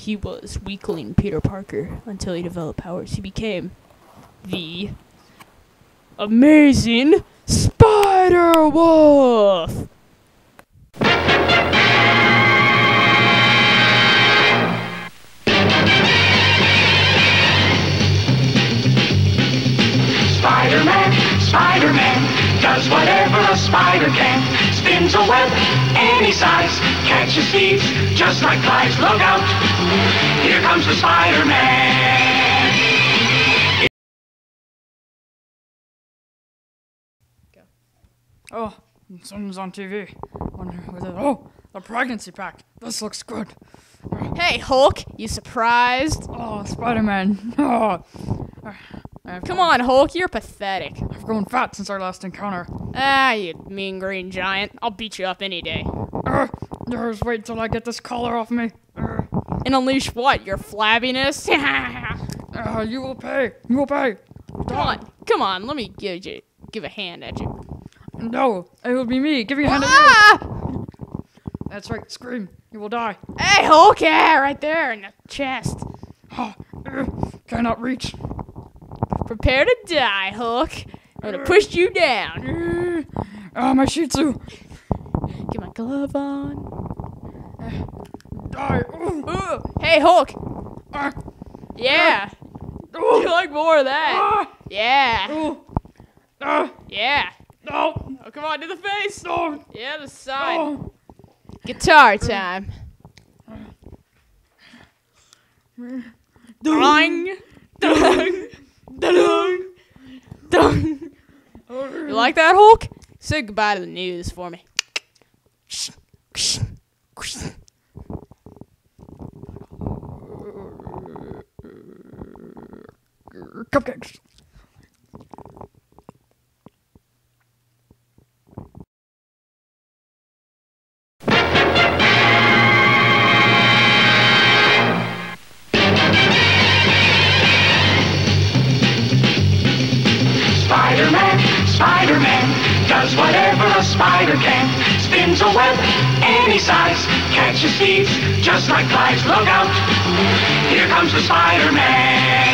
he was weakling Peter Parker until he developed powers. He became the amazing Spider-Wolf! Spider-Man does whatever a spider can. Spins a web any size, catches thieves just like flies. Look out, here comes the Spider-Man. Oh, something's on TV. Oh, the pregnancy pack. This looks good. Hey, Hulk, you surprised? Oh, Spider-Man. Oh. Come on, Hulk, you're pathetic. I've grown fat since our last encounter. Ah, you mean green giant. I'll beat you up any day. Just wait till I get this collar off me. And unleash what? Your flabbiness? You will pay. You will pay. Come on, let me give a hand at you. No, it will be me. Give me a hand at Ah! you. That's right, scream. You will die. Hey, Hulk, yeah, right there in the chest. Cannot reach. Prepare to die, Hulk. I'm gonna push you down. My Shih Tzu. Get my glove on. Die. Ooh. Hey, Hulk. Yeah. You like more of that? Yeah. Yeah. No. Oh, come on, do the face. No. Yeah, the side. No. Guitar time. Dong. Dong. Dong. Dong. You like that, Hulk? Say goodbye to the news for me. Cupcakes. Spider-Man does whatever a spider can. Spins a web any size, catches thieves just like flies. Look out, here comes the Spider-Man.